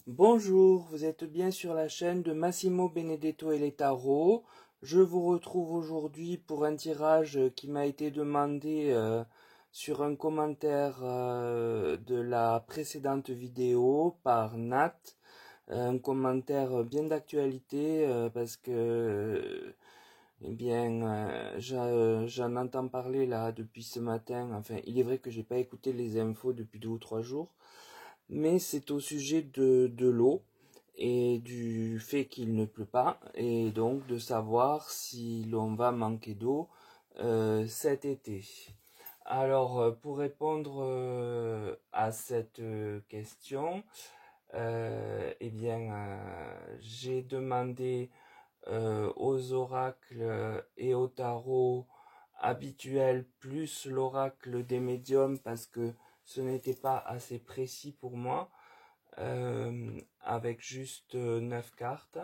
Bonjour, vous êtes bien sur la chaîne de Massimo Benedetto et les tarots. Je vous retrouve aujourd'hui pour un tirage qui m'a été demandé sur un commentaire de la précédente vidéo par Nat. Un commentaire bien d'actualité parce que j'en entends parler là depuis ce matin. Enfin, il est vrai que j'ai pas écouté les infos depuis 2 ou 3 jours, mais c'est au sujet de l'eau et du fait qu'il ne pleut pas, et donc de savoir si l'on va manquer d'eau cet été. Alors, pour répondre à cette question, j'ai demandé aux oracles et aux tarots habituels plus l'oracle des médiums parce que ce n'était pas assez précis pour moi, avec juste 9 cartes.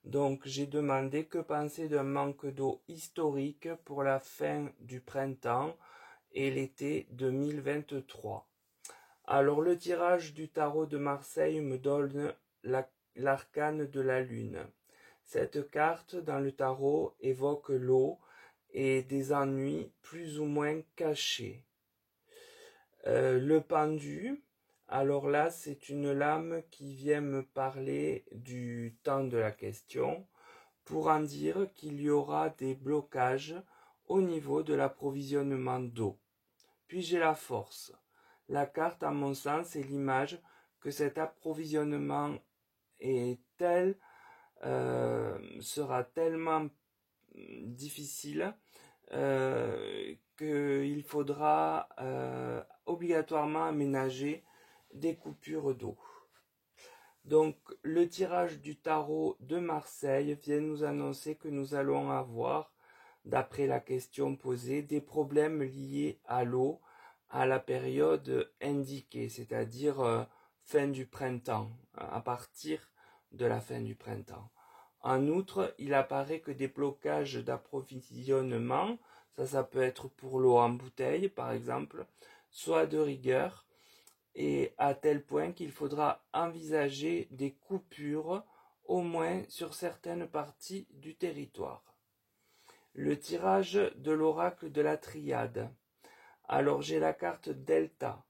Donc j'ai demandé que penser d'un manque d'eau historique pour la fin du printemps et l'été 2023. Alors le tirage du tarot de Marseille me donne l'arcane de la lune. Cette carte dans le tarot évoque l'eau et des ennuis plus ou moins cachés. Le pendu, alors là c'est une lame qui vient me parler du temps de la question pour en dire qu'il y aura des blocages au niveau de l'approvisionnement d'eau. Puis j'ai la force. La carte, à mon sens, est l'image que cet approvisionnement sera tellement difficile qu'il faudra obligatoirement aménager des coupures d'eau. Donc le tirage du tarot de Marseille vient nous annoncer que nous allons avoir, d'après la question posée, des problèmes liés à l'eau à la période indiquée, c'est-à-dire fin du printemps, à partir de la fin du printemps. En outre, il apparaît que des blocages d'approvisionnement, ça peut être pour l'eau en bouteille par exemple, soit de rigueur, et à tel point qu'il faudra envisager des coupures au moins sur certaines parties du territoire. Le tirage de l'oracle de la triade. Alors j'ai la carte Delta.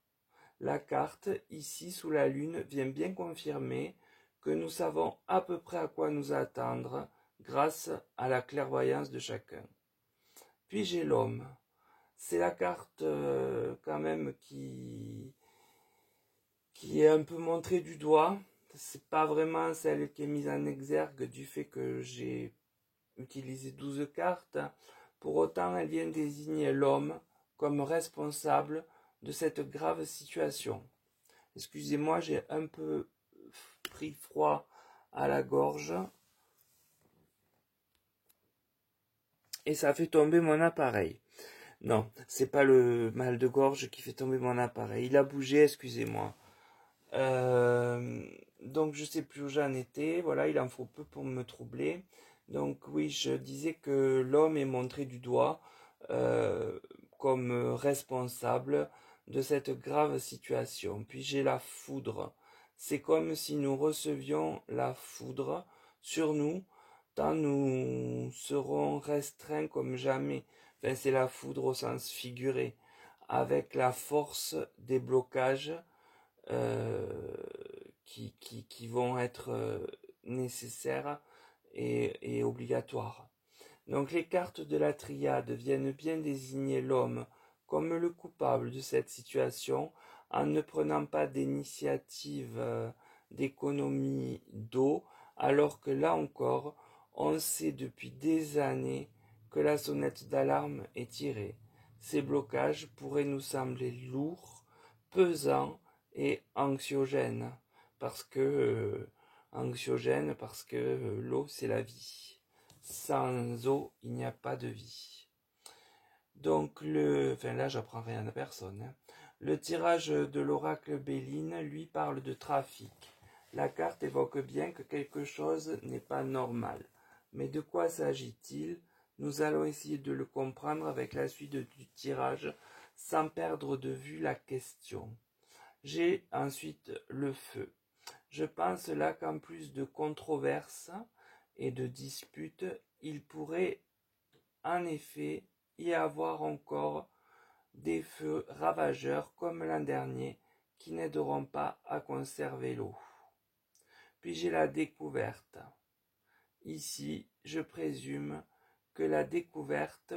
La carte, ici sous la lune, vient bien confirmer que nous savons à peu près à quoi nous attendre grâce à la clairvoyance de chacun. Puis j'ai l'homme. C'est la carte quand même qui est un peu montrée du doigt. C'est pas vraiment celle qui est mise en exergue du fait que j'ai utilisé 12 cartes. Pour autant, elle vient désigner l'homme comme responsable de cette grave situation. Excusez-moi, j'ai un peu pris froid à la gorge et ça fait tomber mon appareil. Non, c'est pas le mal de gorge qui fait tomber mon appareil. Il a bougé, excusez-moi. Donc je sais plus où j'en étais. Voilà, il en faut peu pour me troubler. Donc oui, je disais que l'homme est montré du doigt comme responsable de cette grave situation. Puis j'ai la foudre. C'est comme si nous recevions la foudre sur nous, tant nous serons restreints comme jamais. Enfin, c'est la foudre au sens figuré, avec la force des blocages qui vont être nécessaires et obligatoires. Donc les cartes de la triade viennent bien désigner l'homme comme le coupable de cette situation en ne prenant pas d'initiative d'économie d'eau, alors que là encore, on sait depuis des années que la sonnette d'alarme est tirée. Ces blocages pourraient nous sembler lourds, pesants et anxiogènes, parce que l'eau c'est la vie. Sans eau, il n'y a pas de vie. Donc là j'apprends rien à personne. Hein. Le tirage de l'oracle Béline, lui, parle de trafic. La carte évoque bien que quelque chose n'est pas normal. Mais de quoi s'agit-il? Nous allons essayer de le comprendre avec la suite du tirage, sans perdre de vue la question. J'ai ensuite le feu. Je pense là qu'en plus de controverses et de disputes, il pourrait en effet y avoir encore des feux ravageurs comme l'an dernier qui n'aideront pas à conserver l'eau. Puis j'ai la découverte. Ici, je présume que la découverte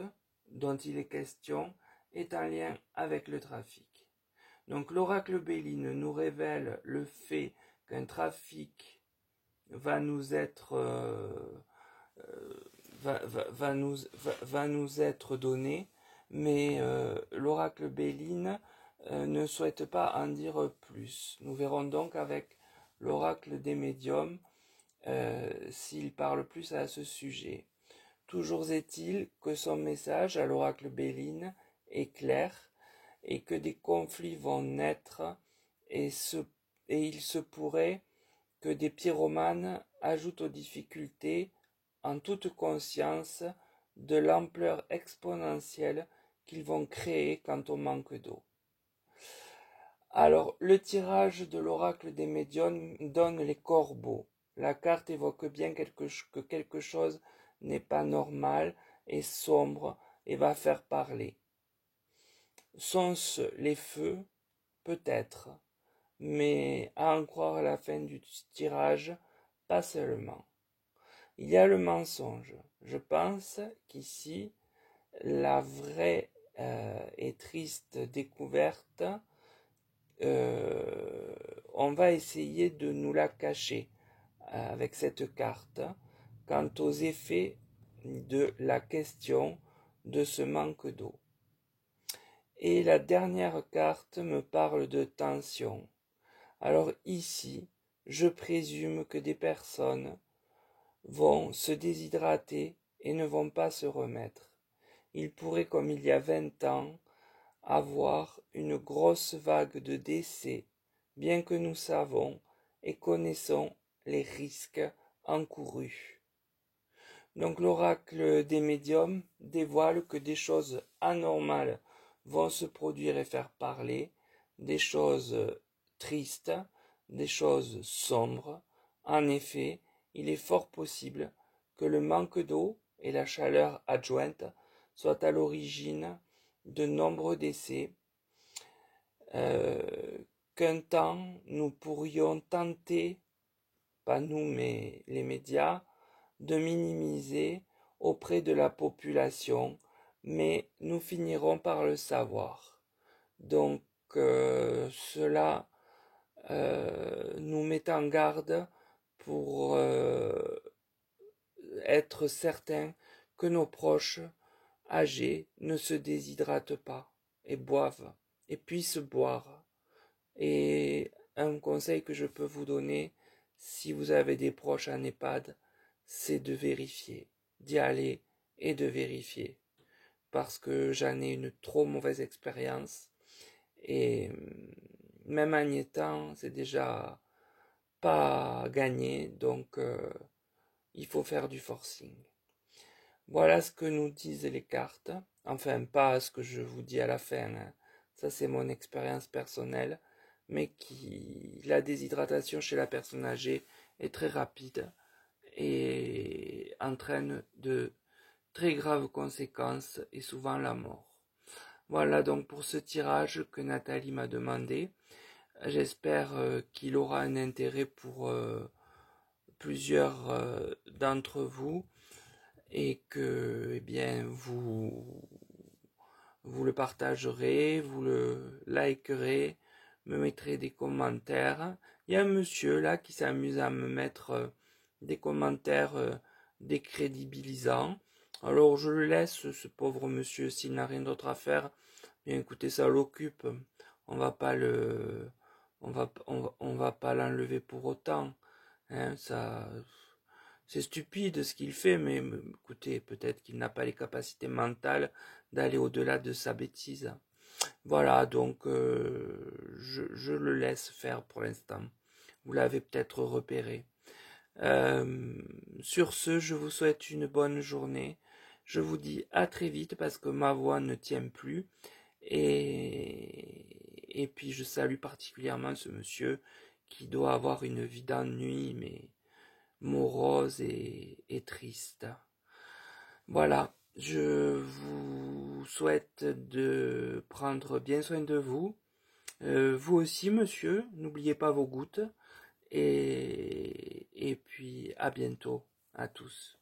dont il est question est en lien avec le trafic. Donc l'oracle Béline nous révèle le fait qu'un trafic va nous être donné, mais l'oracle Béline ne souhaite pas en dire plus. Nous verrons donc avec l'oracle des médiums s'il parle plus à ce sujet. Toujours est-il que son message à l'oracle Béline est clair et que des conflits vont naître et il se pourrait que des pyromanes ajoutent aux difficultés en toute conscience de l'ampleur exponentielle qu'ils vont créer quant au manque d'eau. Alors, le tirage de l'oracle des médiums donne les corbeaux. La carte évoque bien que quelque chose n'est pas normal et sombre et va faire parler. Sont-ce les feux? Peut-être, mais à en croire à la fin du tirage, pas seulement. Il y a le mensonge. Je pense qu'ici, la vraie et triste découverte, on va essayer de nous la cacher avec cette carte quant aux effets de la question de ce manque d'eau. Et la dernière carte me parle de tension. Alors ici, je présume que des personnes vont se déshydrater et ne vont pas se remettre. Il pourrait, comme il y a 20 ans, avoir une grosse vague de décès, bien que nous savons et connaissons les risques encourus. Donc l'oracle des médiums dévoile que des choses anormales vont se produire et faire parler, des choses tristes, des choses sombres. En effet, il est fort possible que le manque d'eau et la chaleur adjointe soient à l'origine de nombreux décès, qu'un temps nous pourrions tenter, pas nous mais les médias, de minimiser auprès de la population, mais nous finirons par le savoir. Donc cela nous met en garde pour être certain que nos proches âgés ne se déshydratent pas et boivent et puissent boire. Et un conseil que je peux vous donner, si vous avez des proches en EHPAD, c'est de vérifier, d'y aller et de vérifier. Parce que j'en ai une trop mauvaise expérience. Et même en y étant, c'est déjà pas gagné. Donc, il faut faire du forcing. Voilà ce que nous disent les cartes. Enfin, pas ce que je vous dis à la fin. Hein. Ça, c'est mon expérience personnelle. Mais la déshydratation chez la personne âgée est très rapide et entraîne de très graves conséquences et souvent la mort. Voilà donc pour ce tirage que Nathalie m'a demandé. J'espère qu'il aura un intérêt pour plusieurs d'entre vous et que eh bien vous le partagerez, vous le likerez, me mettrez des commentaires. Il y a un monsieur là qui s'amuse à me mettre des commentaires décrédibilisants. Alors je le laisse, ce pauvre monsieur, s'il n'a rien d'autre à faire. Bien écoutez, ça l'occupe. On va pas l'enlever pour autant. Hein, ça, c'est stupide ce qu'il fait, mais écoutez, peut-être qu'il n'a pas les capacités mentales d'aller au-delà de sa bêtise. Voilà, donc je le laisse faire pour l'instant. Vous l'avez peut-être repéré. Sur ce, je vous souhaite une bonne journée. Je vous dis à très vite parce que ma voix ne tient plus. Et puis je salue particulièrement ce monsieur qui doit avoir une vie d'ennui, mais morose et triste. Voilà, je vous souhaite de prendre bien soin de vous. Vous aussi, monsieur, n'oubliez pas vos gouttes. Et puis, à bientôt à tous.